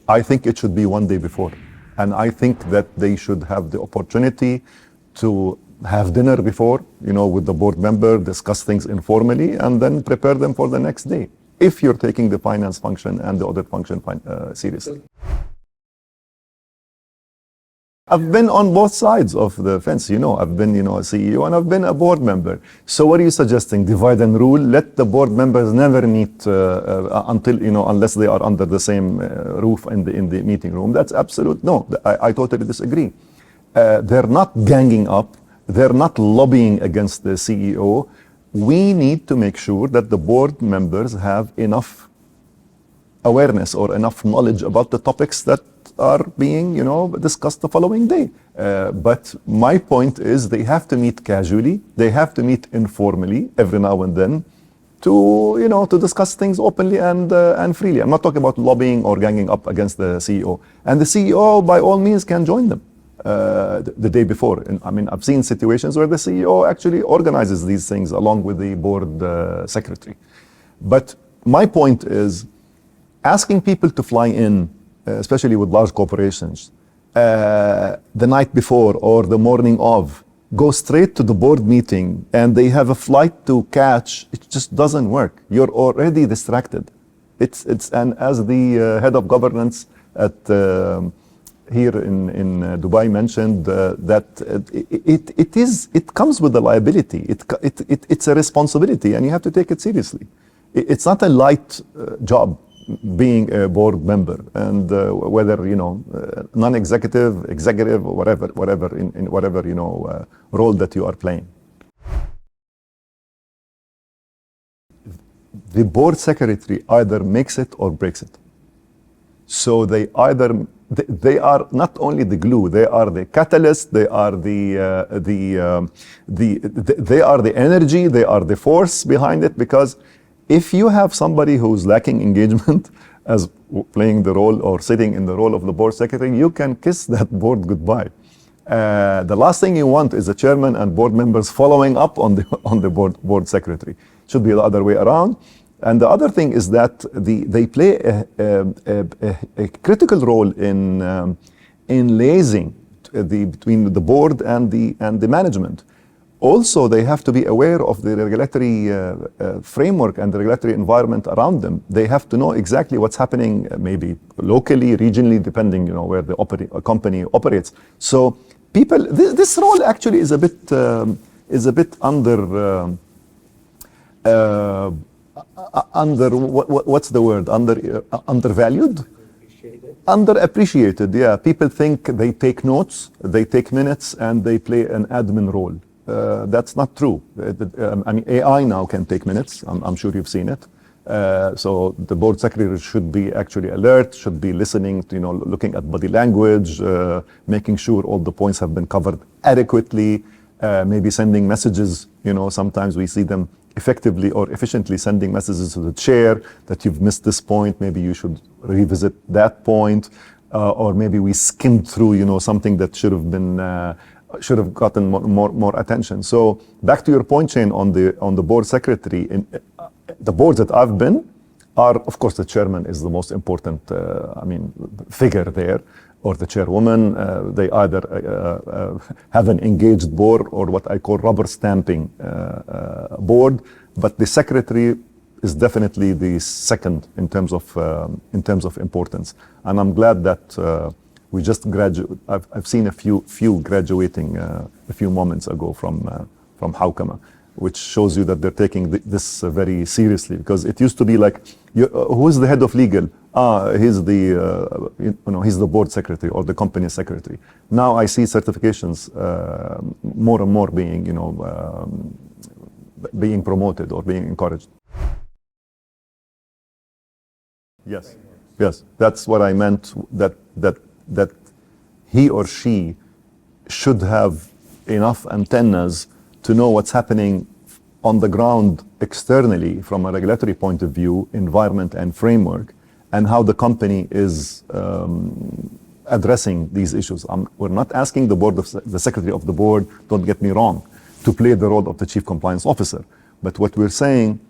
I think it should be one day before. And I think that they should have the opportunity to have dinner before, with the board member, discuss things informally, and then prepare them for the next day, if you're taking the finance function and the audit function seriously. I've been on both sides of the fence, I've been, a CEO and I've been a board member. So what are you suggesting? Divide and rule? Let the board members never meet until, unless they are under the same roof in the meeting room. That's absolute, no, I totally disagree. They're not ganging up. They're not lobbying against the CEO. We need to make sure that the board members have enough awareness or enough knowledge about the topics that are being, discussed the following day. But my point is they have to meet casually. They have to meet informally every now and then to discuss things openly and freely. I'm not talking about lobbying or ganging up against the CEO. And the CEO, by all means, can join them the day before. And, I've seen situations where the CEO actually organizes these things along with the board secretary. But my point is asking people to fly in, especially with large corporations, the night before or the morning of, go straight to the board meeting and they have a flight to catch, it just doesn't work. You're already distracted. And as the head of governance at here in Dubai mentioned, that it comes with a liability. It's a responsibility and you have to take it seriously. It's not a light job being a board member, and whether non-executive, executive, or whatever in whatever role that you are playing. The board secretary either makes it or breaks it. So they are not only the glue, they are the catalyst, they are they are the energy, they are the force behind it. Because if you have somebody who's lacking engagement as playing the role or sitting in the role of the board secretary, you can kiss that board goodbye. The last thing you want is the chairman and board members following up on the board secretary. It should be the other way around. And the other thing is that they play a critical role in liaising between the board and the management. Also, they have to be aware of the regulatory framework and the regulatory environment around them. They have to know exactly what's happening, maybe locally, regionally, depending, where the company operates. So, this role actually is a bit what's the word? Undervalued? Underappreciated. Yeah. People think they take notes, they take minutes, and they play an admin role. That's not true. AI now can take minutes. I'm sure you've seen it. So the board secretary should be actually alert, should be listening to, looking at body language, making sure all the points have been covered adequately, maybe sending messages. Sometimes we see them effectively or efficiently sending messages to the chair that you've missed this point, maybe you should revisit that point, or maybe we skimmed through, something that should have gotten more attention. So back to your point, Shane, on the board secretary, in the boards that I've been are, of course, the chairman is the most important, figure there, or the chairwoman. They either have an engaged board or what I call rubber stamping board, but the secretary is definitely the second in terms of importance. And I'm glad that we just graduated. I've seen a few graduating a few moments ago from Hawkama, which shows you that they're taking this very seriously. Because it used to be like, who's the head of legal? He's the board secretary or the company secretary. Now I see certifications more and more being, being promoted or being encouraged. Yes, that's what I meant. That he or she should have enough antennas to know what's happening on the ground externally from a regulatory point of view, environment and framework, and how the company is addressing these issues. We're not asking the secretary of the board, don't get me wrong, to play the role of the chief compliance officer. But what we're saying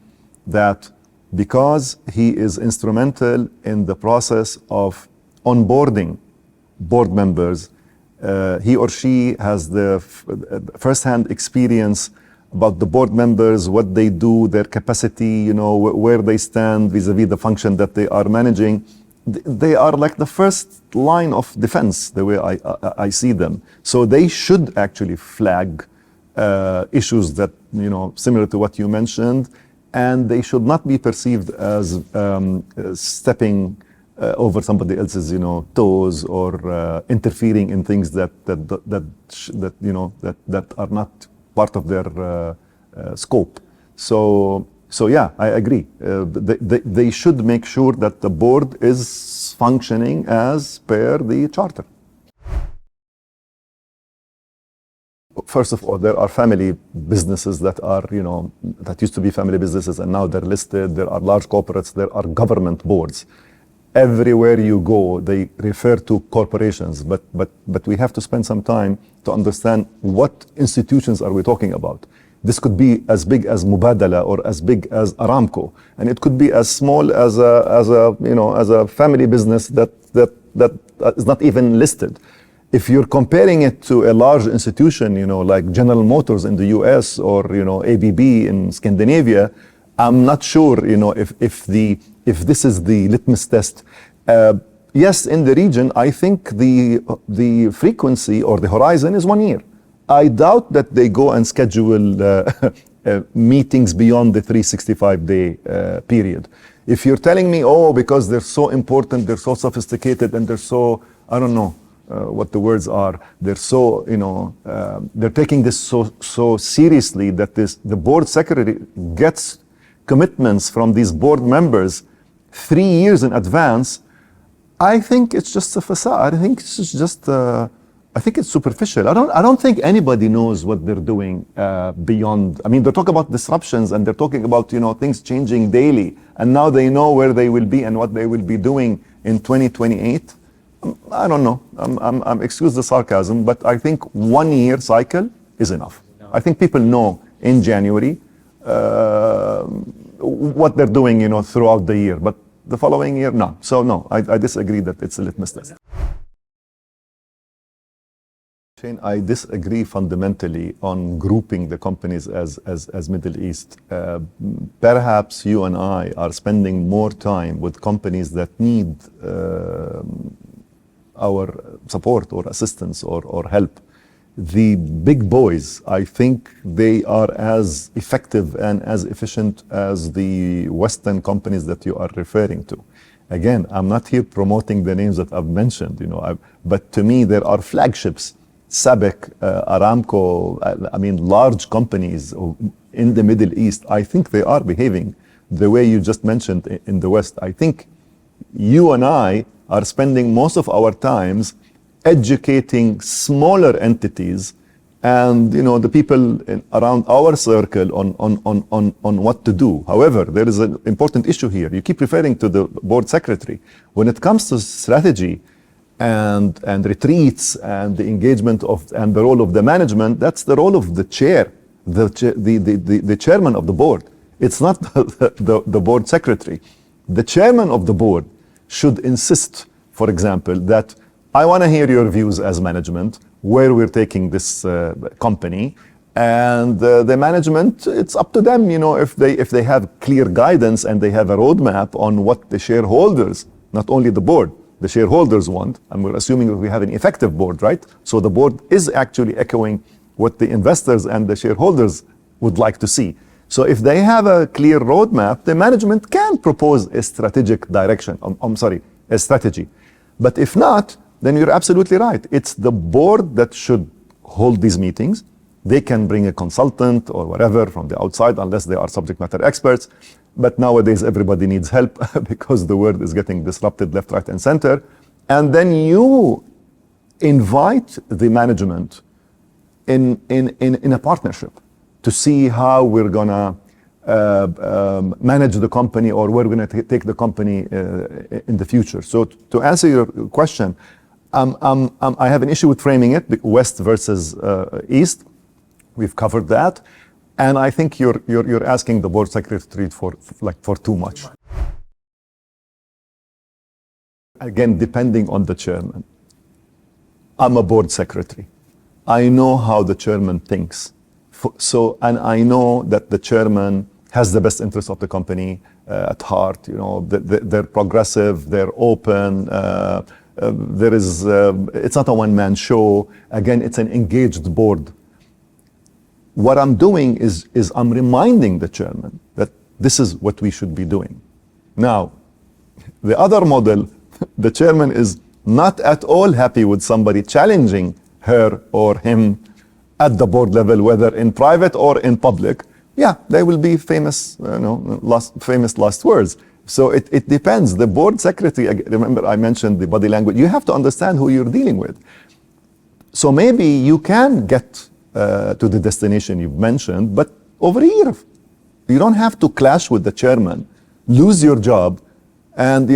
that because he is instrumental in the process of onboarding board members, he or she has the first-hand experience about the board members, what they do, their capacity, where they stand vis-a-vis the function that they are managing. They are like the first line of defense, the way I see them. So they should actually flag issues that, similar to what you mentioned, and they should not be perceived as stepping over somebody else's, toes, or interfering in things that are not part of their scope. So yeah, I agree. They should make sure that the board is functioning as per the charter. First of all, there are family businesses that are, that used to be family businesses and now they're listed. There are large corporates. There are government boards. Everywhere you go, they refer to corporations, but we have to spend some time to understand what institutions are we talking about. This could be as big as Mubadala or as big as Aramco, and it could be as small as a family business that is not even listed. If you're comparing it to a large institution, like General Motors in the US or ABB in Scandinavia, I'm not sure if this is the litmus test. Yes, in the region, I think the frequency or the horizon is 1 year. I doubt that they go and schedule meetings beyond the 365-day period. If you're telling me, because they're so important, they're so sophisticated, and they're so, I don't know what the words are, they're so, they're taking this so seriously that the board secretary gets commitments from these board members 3 years in advance. I think it's just a facade. I think it's just I think it's superficial. I don't think anybody knows what they're doing beyond. I mean, they talk about disruptions and they're talking about things changing daily, and now they know where they will be and what they will be doing in 2028. I don't know. I'm excuse the sarcasm, but I think 1 year cycle is enough. I think people know in January what they're doing, throughout the year, but the following year, no. So no, I disagree that it's a litmus test. I disagree fundamentally on grouping the companies as Middle East. Perhaps you and I are spending more time with companies that need our support or assistance or help. The big boys, I think they are as effective and as efficient as the Western companies that you are referring to. Again, I'm not here promoting the names that I've mentioned, but to me there are flagships. SABIC, Aramco, large companies in the Middle East, I think they are behaving the way you just mentioned in the West. I think you and I are spending most of our times educating smaller entities and the people around our circle on what to do. However, there is an important issue here. You keep referring to the board secretary. When it comes to strategy and retreats and the engagement and the role of the management, that's the role of the chair, the chairman of the board. It's not the board secretary. The chairman of the board should insist, for example, that I want to hear your views as management, where we're taking this company, and the management, it's up to them, if they have clear guidance and they have a roadmap on what the shareholders, not only the board, the shareholders want, and we're assuming that we have an effective board, right? So the board is actually echoing what the investors and the shareholders would like to see. So if they have a clear roadmap, the management can propose a strategic direction, a strategy. But if not, then you're absolutely right. It's the board that should hold these meetings. They can bring a consultant or whatever from the outside, unless they are subject matter experts. But nowadays, everybody needs help because the world is getting disrupted left, right, and center. And then you invite the management in a partnership to see how we're gonna manage the company or where we're gonna take the company in the future. So to answer your question, I have an issue with framing it, West versus East. We've covered that. And I think you're asking the board secretary for too much. again, depending on the chairman. I'm a board secretary. I know how the chairman thinks. And I know that the chairman has the best interest of the company at heart. You know, they're progressive, they're open. It's not a one-man show. Again, it's an engaged board. What I'm doing is I'm reminding the chairman that this is what we should be doing. Now, the other model, the chairman is not at all happy with somebody challenging her or him at the board level, whether in private or in public. Yeah, they will be famous, famous last words. So it depends. The board secretary, remember I mentioned the body language. You have to understand who you're dealing with. So maybe you can get to the destination you've mentioned, but over a year. You don't have to clash with the chairman, lose your job, and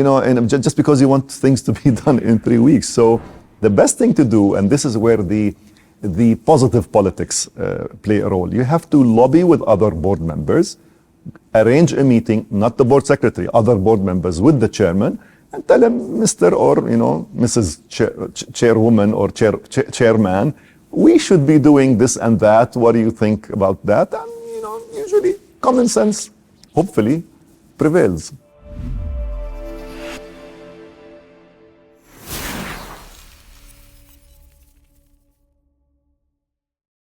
just because you want things to be done in 3 weeks. So the best thing to do, and this is where the positive politics play a role. You have to lobby with other board members, arrange a meeting, not the board secretary, other board members with the chairman, and tell him, Mr. or Mrs. Chairwoman or Chairman, we should be doing this and that. What do you think about that? And usually common sense, hopefully, prevails.